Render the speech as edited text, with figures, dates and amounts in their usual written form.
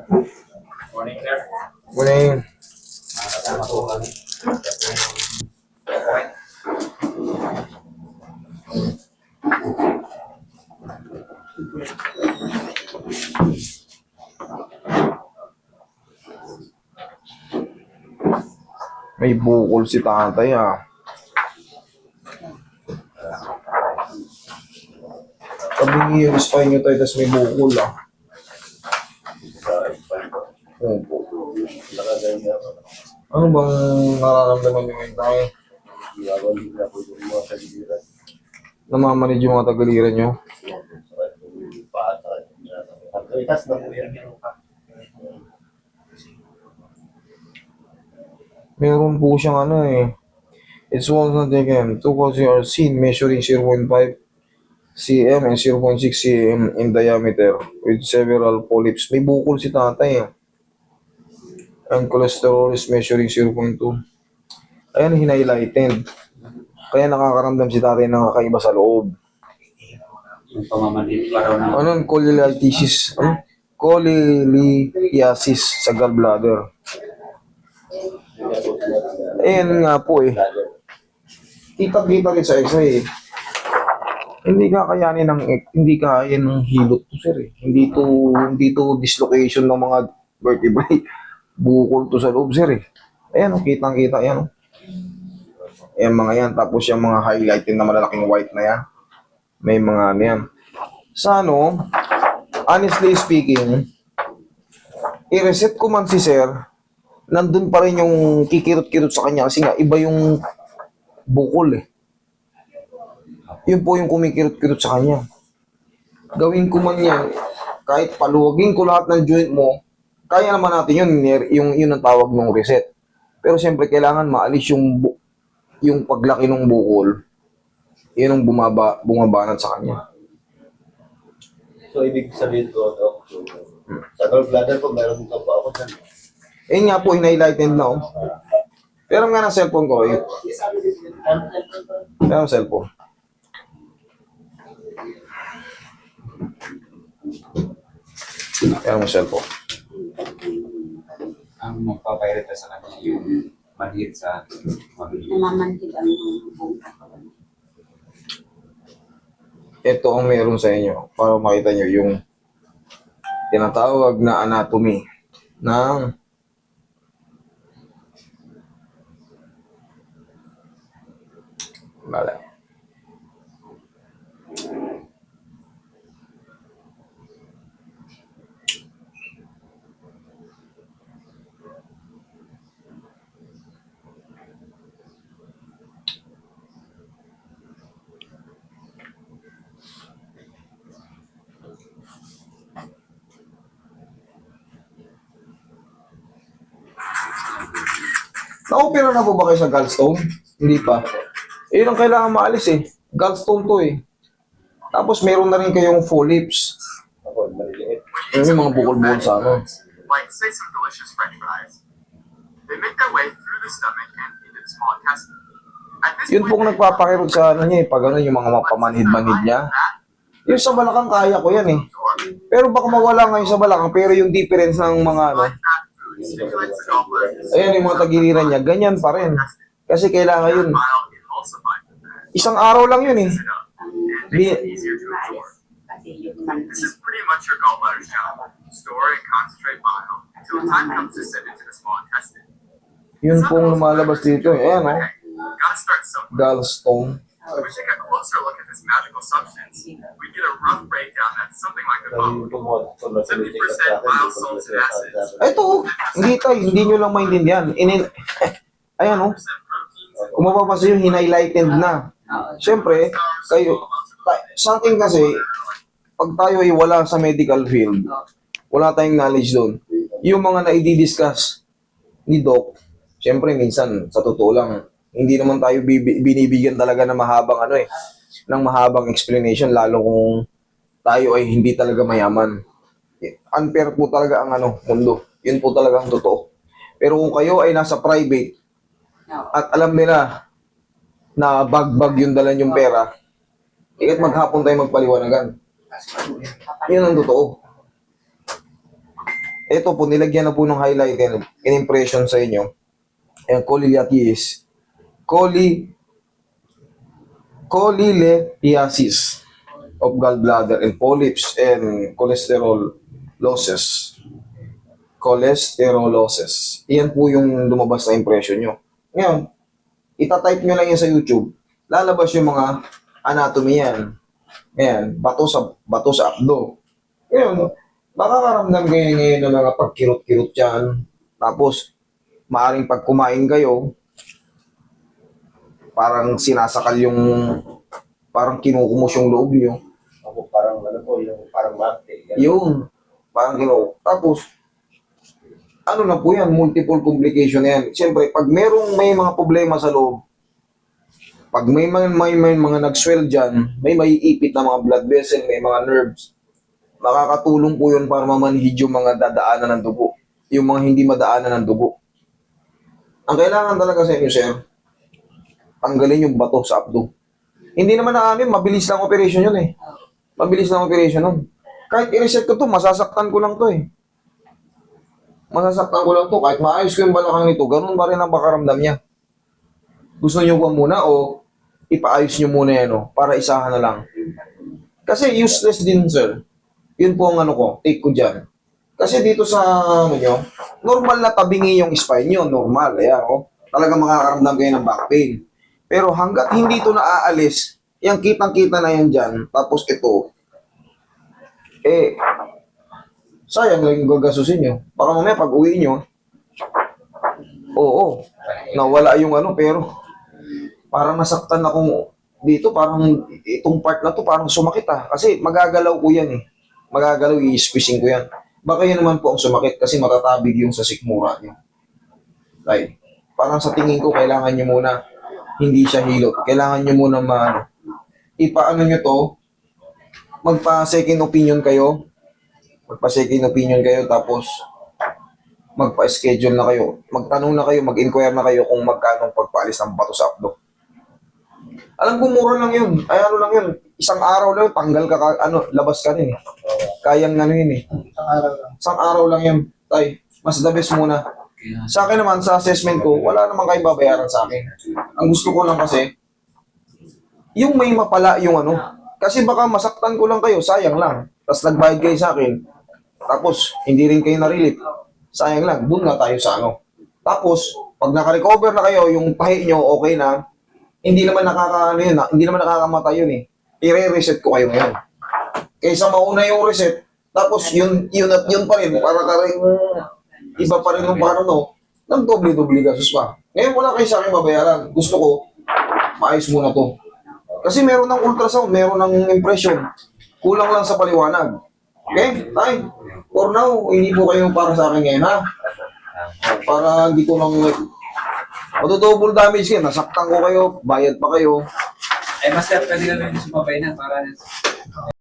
Morning, sir. Morning. Kasama po kami. May bukol si tatay ah. Sabi yung spine nyo tayo, tapos may bukol ah. Opo. Ano bang nararamdaman nyo ngayon tayo? Namamanid yung mga tagaliran nyo? Meron po siyang ano eh. It's one not again. 2 cause you are seen measuring 0.5 cm and 0.6 cm in diameter with several polyps. May bukol si tatay eh. And cholesterol is measuring 0.2. Ayan, hinighlighted. Kaya nakakaramdam si tatay ng kakaiba sa loob. Yung pamamanid pa raw na. Ano? Cholelithiasis. Ano? Cholelithiasis sa gallbladder. Ayan nga po eh. Kita-kita rin sa x-ray eh. Hindi kakayanin hindi kaya ng hilot to sir eh. Hindi to dislocation ng mga vertebrae. Bukol to sa loob sir eh. Ayan o, kitang-kita yan o. Ayan mga yan. Tapos yung mga highlighted na malalaking white na yan. May mga ano yan. Sa ano, honestly speaking, i-reset ko man si sir, nandun pa rin yung kikirot-kirot sa kanya kasi nga iba yung bukol eh. Yun po yung kumikirot-kirot sa kanya. Gawin ko man yan, kahit paluwagin ko lahat ng joint mo, kaya naman natin yun ang tawag ng reset. Pero siyempre kailangan maalis yung paglaki ng bukol, yun ang bumabanat sa kanya. So, ibig sabihin ko, sa gallbladder ko, meron ito pa ako dyan. Ayun nga po, hinighlighted na oh. Pero nga ng cellphone ko, yun. Pero cellphone. Pero cellphone. Ang magpapairita sa kanya yung manhid sa mabili. Namamanhid ang buong katawan. Ito ang meron sa inyo para makita nyo yung tinatawag na anatomy ng bala. Na-opera na po ba kayo sa gallstone? Hindi pa. Yun ang kailangan maalis eh. Gallstone to eh. Tapos meron na rin kayong polyps. Ako, maliliit. Yung mga bukol-bukol sa ano. Like, say some delicious french fries. They make their way through the stomach and into the small intestine. At this Yun pong nagpapakirot sa ano niya eh. Pag ano yung mga pamanhid-manhid niya. Yung sa balakang kaya ko yan eh. Pero baka mawala ngayon sa balakang. Pero yung difference ng mga ano. stimulates the gallbladder. Ayan yung mga tagiliran niya. Ganyan pa rin. Kasi kailangan yun. Bile emulsifies the fat. Isang araw lang yun eh. It up and makes it easier to absorb. Kasi yung man, This is pretty much your gallbladder's job. Store and concentrate bile until the time comes to send it to the small intestine. Yun pong lumalabas dito eh. Ayan oh. Gotta start somewhere. Gallstone. If we take a closer look at this magical substance, we get a rough breakdown that's something like the Dahil following. tumutulog 70% bile salts and acids, Ito, hindi tayo, hindi nyo lang maintindihan. Ayan oh. 1% proteins, Kung mapapansin yung hinighlighted na. Siyempre, kayo, sa akin kasi, pag tayo ay wala sa medical field, wala tayong knowledge doon. Yung mga na-i-discuss ni Doc, siyempre minsan, sa totoo lang, hindi naman tayo binibigyan talaga ng mahabang ano eh, ng mahabang explanation, lalo kung tayo ay hindi talaga mayaman. Unfair po talaga ang ano, mundo. Yun po talaga ang totoo. Pero kung kayo ay nasa private, at alam nila na bag-bag yung dala yung pera, ikit maghapon tayo magpaliwanagan. Yun ang totoo. Ito po, nilagyan na po ng highlight and in-impression sa inyo. Ayan, cholelithiasis of gallbladder and polyps and cholesterol losses. Cholesterolosis. Iyan po yung lumabas na impression nyo. Ngayon, itatype nyo lang yan sa YouTube. Lalabas yung mga anatomy yan. Ayan, bato sa abdo. Ngayon, makakaramdam kayo ngayon ng mga pagkirot-kirot yan. Tapos, maaring pag kumain kayo, parang sinasakal yung, parang kinukumos yung loob nyo. Ako parang ano po, yung parang mate. Yun, parang tapos, ano na po yan, multiple complication na yan. Siyempre, pag may mga problema sa loob, pag may mga nag-swell dyan, may maiipit na mga blood vessel, may mga nerves, makakatulong po yun para mamanhid yung mga dadaanan ng dugo. Yung mga hindi madaanan ng dugo. Ang kailangan talaga sa inyo, sir, tanggalin yung bato sa abdo. Hindi naman na amin, mabilis lang operation yun eh. Mabilis lang operation nun. Kahit i-reset ko to, masasaktan ko lang to eh. Masasaktan ko lang to. Kahit maayos ko yung balakang nito, ganun pa rin ang pakaramdam niya. Gusto nyo ba muna o ipaayos nyo muna yan o, para isahan na lang. Kasi useless din, sir. Yun po ang ano ko, take ko dyan. Kasi dito sa ano nyo, normal na tabingi yung spine nyo, normal. Ayan, oh. Talagang makakaramdam kayo ng back pain. Pero hanggat hindi ito naaalis, yung kitang-kita na yan dyan, tapos ito, sayang lang yung gagasusin nyo. Baka mamaya pag uwi nyo, oo, nawala yung ano, pero parang nasaktan akong dito, parang itong part na to parang sumakit Kasi magagalaw ko yan eh. Magagalaw, i-squeezing ko yan. Baka yun naman po ang sumakit kasi matatabig yung sa sikmura nyo. Like, parang sa tingin ko, kailangan nyo muna, hindi siya hilot. Kailangan nyo muna ipaano nyo to, magpa-second opinion kayo. Magpa-second opinion kayo, tapos magpa-schedule na kayo. Magtanong na kayo, mag-inquire na kayo kung magkano pagpaalis ng bato sa abdo. Alam ko, mura lang yun. Ay, ano lang yun. Isang araw lang yun, tanggal ka, labas ka rin eh. Kayang ano yun eh. Isang araw lang yun. Tay, mas the best muna. Sa akin naman, sa assessment ko, wala naman kayong babayaran sa akin. Ang gusto ko lang kasi, yung may mapala yung ano. Kasi baka masaktan ko lang kayo, sayang lang. Tapos nagbayad kayo sa akin. Tapos, hindi rin kayo na-relief. Sayang lang, doon na tayo sa ano. Tapos, pag naka-recover na kayo, yung tahi nyo, okay na, hindi naman hindi naman nakakamatay yun eh. I-reset ko kayo ngayon. Kaysa mauna yung reset, tapos yun pa rin, para ka rin, iba pa rin yung paano no, nag-doble-doble gasos pa. Ngayon wala kayo sa akin babayaran. Gusto ko, maayos muna to. Kasi meron ng ultrasound, meron ng impression. Kulang lang sa paliwanag. Okay? Tay, for now, hindi po kayo para sa akin ngayon, ha? Para hindi ko lang, double damage kayo, nasaktan ko kayo, bayad pa kayo. Master, pwede ka rin sumabay na para